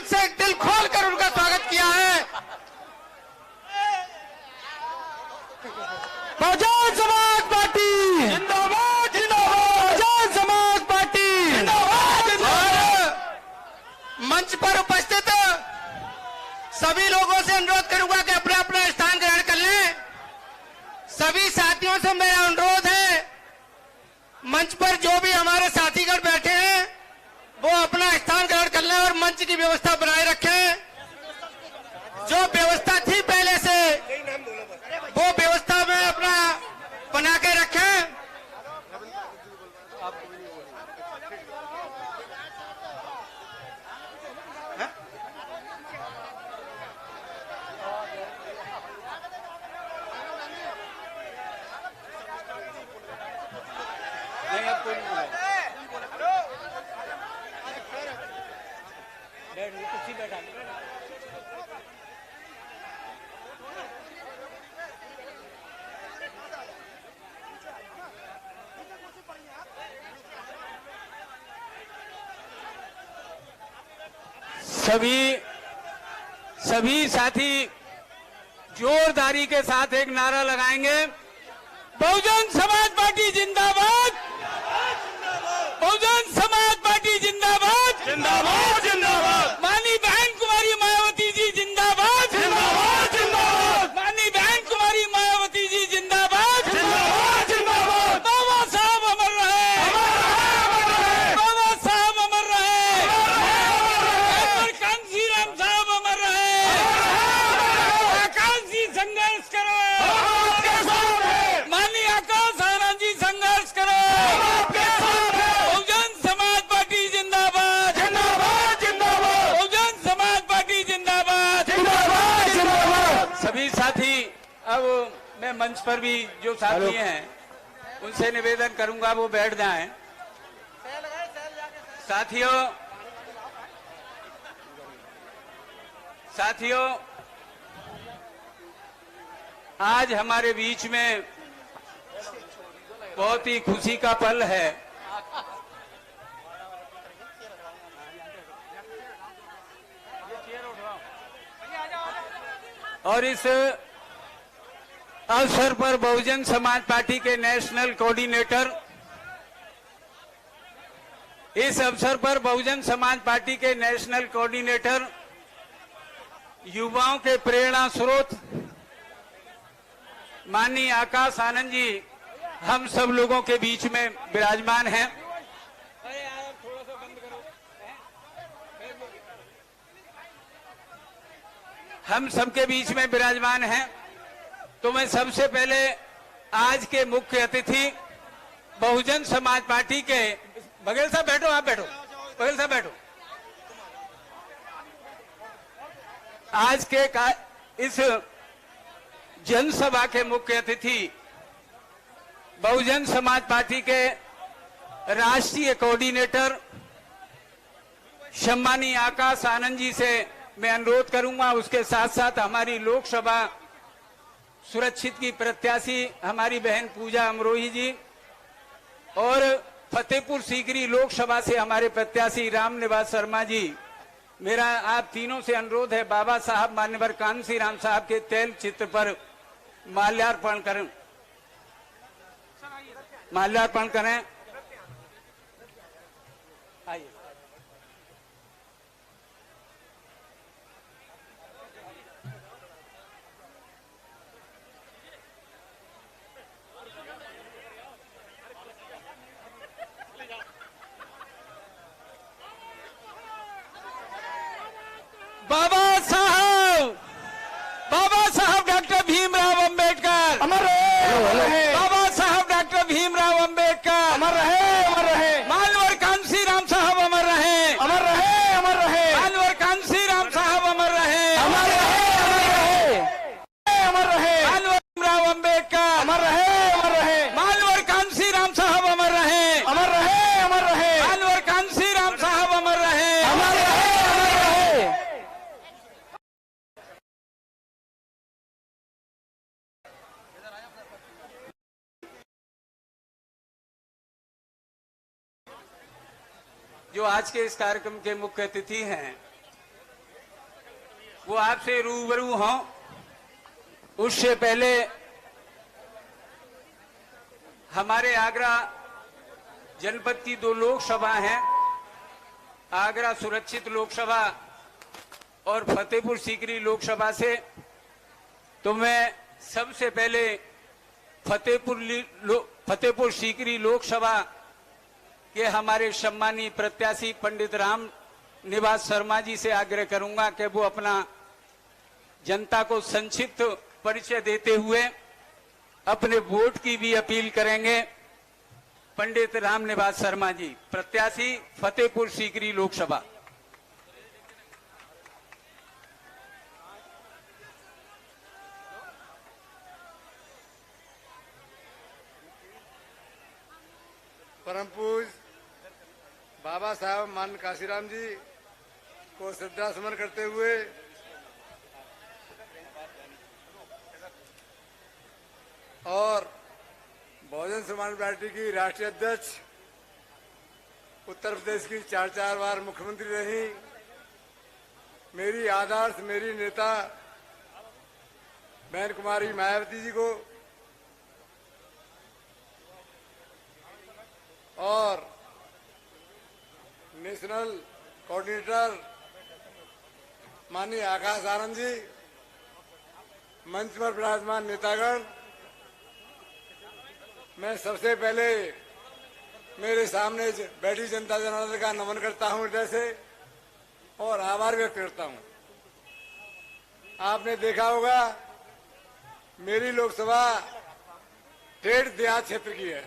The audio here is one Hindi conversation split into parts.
से दिल खोलकर उनका स्वागत किया है। बहुजन समाज पार्टी जिंदाबाद, जिंदाबाद। बहुजन समाज पार्टी जिंदाबाद, जिंदाबाद। मंच पर उपस्थित सभी लोगों से अनुरोध करूंगा कि अपना अपना स्थान ग्रहण कर लें। सभी साथियों से मेरा अनुरोध है, मंच पर जो भी हमारे साथीगण बैठे हैं वो अपना स्थान ग्रहण कर लें और मंच की व्यवस्था बनाए रखें। जो व्यवस्था थी पहले से वो व्यवस्था में अपना बना के रखें। सभी साथी जोरदारी के साथ एक नारा लगाएंगे, बहुजन समाज पार्टी जिंदाबाद, बहुजन समाज पार्टी जिंदाबाद, जिंदाबाद, जिंदाबाद। माननीय बहन कुमारी मायावती जी जिंदाबाद, जिंदाबाद, जिंदाबाद। माननीय बहन कुमारी मायावती जी जिंदाबाद, जिंदाबाद, जिंदाबाद। बाबा साहब अमर रहे, बाबा साहब अमर रहे, कांसी राम साहब अमर रहे, आकाश जी संघर्ष करो, माननीय आकाश आनंद जी संघर्ष करो, बहुजन समाज पार्टी जिंदाबाद, जिंदाबाद, जिंदाबाद। बहुजन समाज पार्टी जिंदाबाद, जिंदाबाद, जिंदाबाद। सभी साथी, अब मैं मंच पर भी जो साथी हैं उनसे निवेदन करूंगा वो बैठ जाएं। साथियों, आज हमारे बीच में बहुत ही खुशी का पल है। और इस अवसर पर बहुजन समाज पार्टी के नेशनल कोऑर्डिनेटर, इस अवसर पर बहुजन समाज पार्टी के नेशनल कोऑर्डिनेटर, युवाओं के प्रेरणा स्रोत माननीय आकाश आनंद जी हम सब लोगों के बीच में विराजमान हैं। हम सबके बीच में विराजमान हैं। तो मैं सबसे पहले आज के मुख्य अतिथि बहुजन समाज पार्टी के बघेल साहब बैठो, आप बैठो, बघेल साहब बैठो। आज के इस जनसभा के मुख्य अतिथि बहुजन समाज पार्टी के राष्ट्रीय कोऑर्डिनेटर सम्मानीय आकाश आनंद जी से मैं अनुरोध करूंगा, उसके साथ साथ हमारी लोकसभा सुरक्षित की प्रत्याशी हमारी बहन पूजा अमरोही जी और फतेहपुर सीकरी लोकसभा से हमारे प्रत्याशी रामनिवास शर्मा जी, मेरा आप तीनों से अनुरोध है, बाबा साहब मान्यवर कांसी राम साहब के तैल चित्र पर माल्यार्पण करें। आइए। बाबा साहब डॉक्टर भीमराव अंबेडकर अमर रहे, बाबा साहब डॉक्टर भीमराव अंबेडकर अमर रहे, अमर रहे। मानवर कांसी राम साहब अमर रहे, अमर रहे, अमर रहे। मानवर कांसी राम साहब अमर रहे, अमर रहे, अमर रहे। अमर रहे। मानवर भीमराव अंबेडकर अमर रहे, अमर रहे। मानवर कांसी राम साहब अमर रहे, अमर रहे, अमर रहे। मानवर कांसी राम साहब अमर रहे, अमर रहे, अमर रहे। जो आज के इस कार्यक्रम के मुख्य अतिथि हैं वो आपसे रूबरू हों, उससे पहले हमारे आगरा जनपद की 2 लोकसभा हैं, आगरा सुरक्षित लोकसभा और फतेहपुर सीकरी लोकसभा से। तो मैं सबसे पहले फतेहपुर सीकरी लोकसभा के हमारे सम्मानीय प्रत्याशी पंडित राम निवास शर्मा जी से आग्रह करूंगा कि वो अपना जनता को संक्षिप्त परिचय देते हुए अपने वोट की भी अपील करेंगे। पंडित राम निवास शर्मा जी, प्रत्याशी फतेहपुर सीकरी लोकसभा। परम पूज बाबा साहब मान काशीराम जी को श्रद्धा सुमन करते हुए और बहुजन समाज पार्टी की राष्ट्रीय अध्यक्ष, उत्तर प्रदेश की 4 बार मुख्यमंत्री रही, मेरी आदर्श, मेरी नेता बहन कुमारी मायावती जी को और नेशनल कोऑर्डिनेटर माननीय आकाश आनंद जी, मंच पर विराजमान नेतागण, मैं सबसे पहले मेरे सामने बैठी जनता जनार्दन का नमन करता हूं हृदय से और आभार व्यक्त करता हूं। आपने देखा होगा मेरी लोकसभा ठेठ देहात क्षेत्र की है,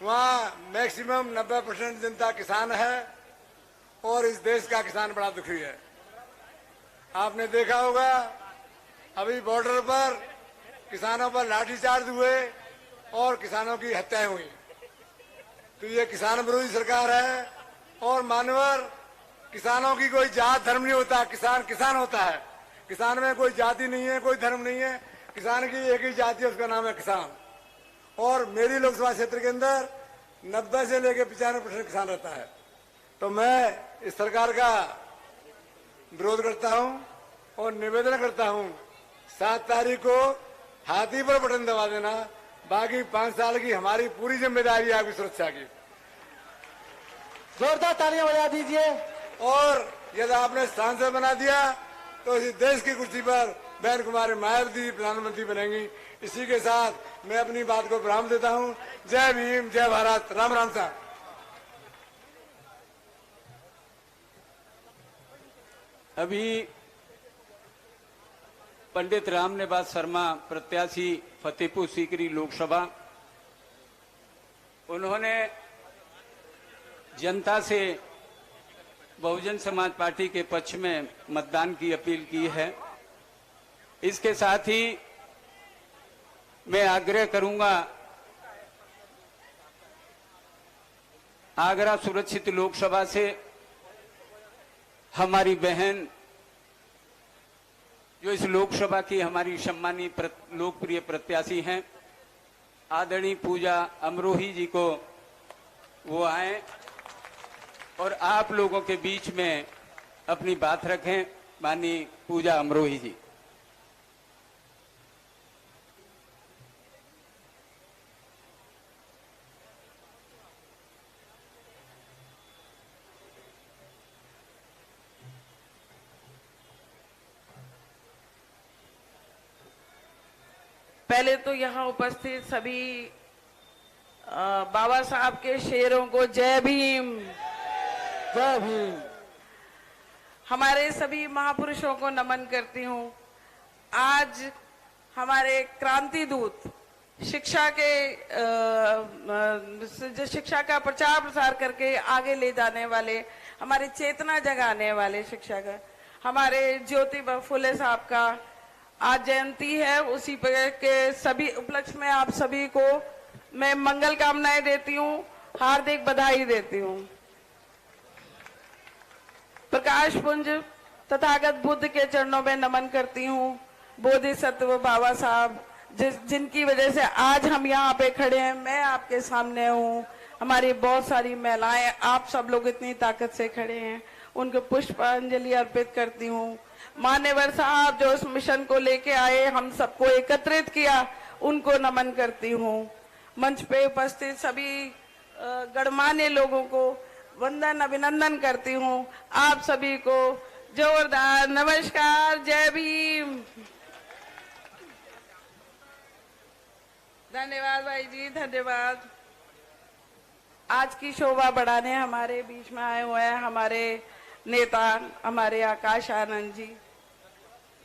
वहां मैक्सिमम 90% जनता किसान है और इस देश का किसान बड़ा दुखी है। आपने देखा होगा अभी बॉर्डर पर किसानों पर लाठीचार्ज हुए और किसानों की हत्याएं हुई। तो ये किसान विरोधी सरकार है और मानवर किसानों की कोई जात धर्म नहीं होता, किसान किसान होता है। किसान में कोई जाति नहीं है, कोई धर्म नहीं है, किसान की एक ही जाति है, उसका नाम है किसान। और मेरी लोकसभा क्षेत्र के अंदर 90 से लेकर 95% किसान रहता है। तो मैं इस सरकार का विरोध करता हूं और निवेदन करता हूं 7 तारीख को हाथी पर बटन दबा देना, बाकी 5 साल की हमारी पूरी जिम्मेदारी है आपकी सुरक्षा की। जोरदार तालियां बजा दीजिए। और यदि आपने सांसद बना दिया तो इस देश की कुर्सी पर बहन कुमारी मायावती प्रधानमंत्री बनेंगी। इसी के साथ मैं अपनी बात को विराम देता हूं। जय भीम, जय भारत, राम राम साहब। अभी पंडित राम निवास शर्मा प्रत्याशी फतेहपुर सीकरी लोकसभा, उन्होंने जनता से बहुजन समाज पार्टी के पक्ष में मतदान की अपील की है। इसके साथ ही मैं आग्रह करूंगा आगरा सुरक्षित लोकसभा से हमारी बहन जो इस लोकसभा की हमारी सम्मानीय लोकप्रिय प्रत्याशी हैं, आदरणीय पूजा अमरोही जी को वो आए और आप लोगों के बीच में अपनी बात रखें। माननीय पूजा अमरोही जी। पहले तो यहाँ उपस्थित सभी बाबा साहब के शेरों को जय भीम। जय भीम। हमारे सभी महापुरुषों को नमन करती हूँ। आज हमारे क्रांति दूत, शिक्षा के जो शिक्षा का प्रचार प्रसार करके आगे ले जाने वाले, हमारे चेतना जगाने वाले शिक्षा का, हमारे ज्योतिबा फुले साहब का आज जयंती है। उसी पर के सभी उपलक्ष्य में आप सभी को मैं मंगल कामनाएं देती हूँ, हार्दिक बधाई देती हूँ। प्रकाश पुंज तथागत बुद्ध के चरणों में नमन करती हूँ। बोधिसत्व बाबा साहब जिनकी वजह से आज हम यहाँ पे खड़े हैं, मैं आपके सामने हूँ। हमारी बहुत सारी महिलाएं, आप सब लोग इतनी ताकत से खड़े हैं, उनको पुष्पांजलि अर्पित करती हूँ। मान्यवर साहब जो इस मिशन को लेके आए, हम सबको एकत्रित किया, उनको नमन करती हूँ। मंच पे उपस्थित सभी गणमान्य लोगों को वंदन अभिनंदन करती हूँ। आप सभी को जोरदार नमस्कार, जय भीम। धन्यवाद भाई जी, धन्यवाद। आज की शोभा बढ़ाने हमारे बीच में आए हुए हैं हमारे नेता, हमारे आकाश आनंद जी,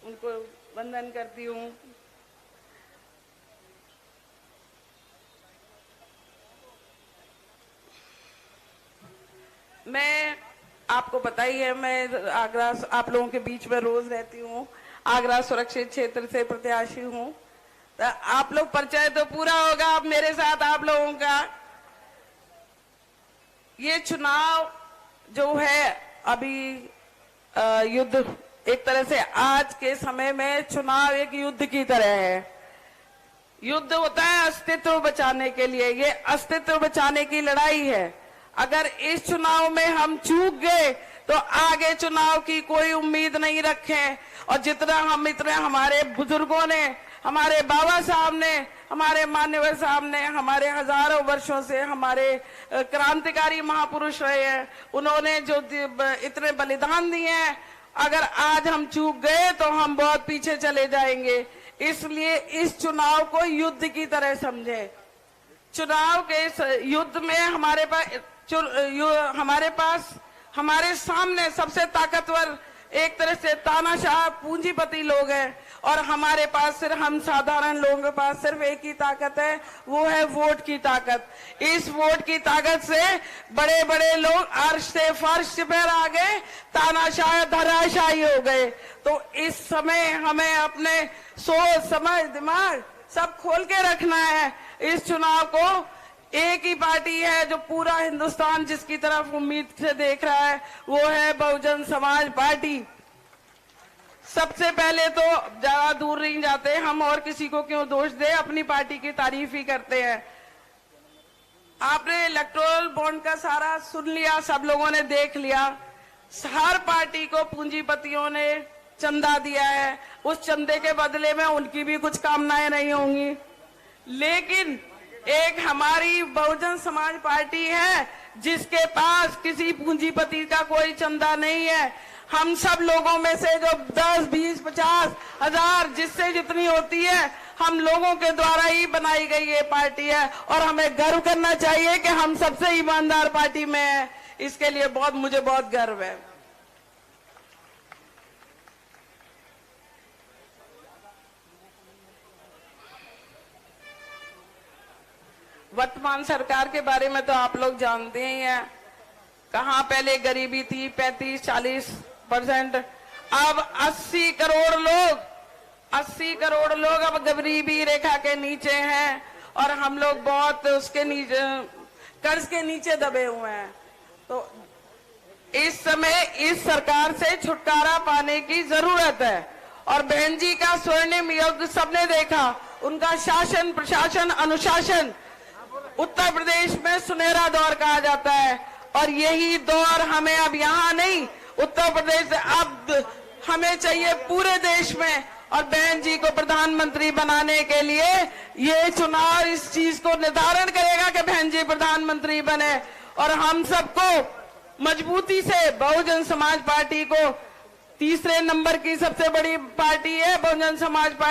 उनको वंदन करती हूँ। मैं, आपको पता ही है, मैं आगरा आप लोगों के बीच में रोज रहती हूँ। आगरा सुरक्षित क्षेत्र से प्रत्याशी हूँ। तो आप लोग परिचय तो पूरा होगा अब मेरे साथ आप लोगों का। ये चुनाव जो है अभी युद्ध, एक तरह से आज के समय में चुनाव एक युद्ध की तरह है। युद्ध होता है अस्तित्व बचाने के लिए, ये अस्तित्व बचाने की लड़ाई है। अगर इस चुनाव में हम चूक गए तो आगे चुनाव की कोई उम्मीद नहीं रखें। और जितना हमारे बुजुर्गों ने, हमारे बाबा साहब ने, हमारे मान्यवर साहब ने, हमारे हजारों वर्षों से हमारे क्रांतिकारी महापुरुष रहे हैं, उन्होंने जो इतने बलिदान दिए हैं, अगर आज हम चूक गए तो हम बहुत पीछे चले जाएंगे। इसलिए इस चुनाव को युद्ध की तरह समझें। चुनाव के इस युद्ध में हमारे सामने सबसे ताकतवर एक तरह से तानाशाह पूंजीपति लोग हैं, और हमारे पास सिर्फ, हम साधारण लोगों के पास सिर्फ एक ही ताकत है, वो है वोट की ताकत। इस वोट की ताकत से बड़े बड़े लोग अर्श से फर्श पर आ गए, तानाशाह धराशायी हो गए। तो इस समय हमें अपने सोच समझ दिमाग सब खोल के रखना है। इस चुनाव को एक ही पार्टी है जो पूरा हिंदुस्तान जिसकी तरफ उम्मीद से देख रहा है, वो है बहुजन समाज पार्टी। सबसे पहले तो ज्यादा दूर नहीं जाते हम, और किसी को क्यों दोष दे, अपनी पार्टी की तारीफ ही करते हैं। आपने इलेक्टोरल बॉन्ड का सारा सुन लिया, सब लोगों ने देख लिया। हर पार्टी को पूंजीपतियों ने चंदा दिया है, उस चंदे के बदले में उनकी भी कुछ कामनाएं नहीं होंगी। लेकिन एक हमारी बहुजन समाज पार्टी है जिसके पास किसी पूंजीपति का कोई चंदा नहीं है। हम सब लोगों में से जो 10, 20, 50 हजार जिससे जितनी होती है, हम लोगों के द्वारा ही बनाई गई ये पार्टी है, और हमें गर्व करना चाहिए कि हम सबसे ईमानदार पार्टी में है। इसके लिए मुझे बहुत गर्व है। वर्तमान सरकार के बारे में तो आप लोग जानते ही हैं, कहाँ पहले गरीबी थी 35-40%, अब 80 करोड़ लोग अब गरीबी रेखा के नीचे हैं, और हम लोग बहुत उसके नीचे, कर्ज के नीचे दबे हुए हैं। तो इस समय इस सरकार से छुटकारा पाने की जरूरत है। और बहन जी का स्वर्णिम युग सबने देखा, उनका शासन, प्रशासन, अनुशासन उत्तर प्रदेश में सुनहरा दौर कहा जाता है। और यही दौर हमें अब यहाँ नहीं, उत्तर प्रदेश से अब हमें चाहिए पूरे देश में। और बहन जी को प्रधानमंत्री बनाने के लिए ये चुनाव इस चीज को निर्धारण करेगा कि बहन जी प्रधानमंत्री बने। और हम सबको मजबूती से बहुजन समाज पार्टी को, तीसरे नंबर की सबसे बड़ी पार्टी है बहुजन समाज पार्टी।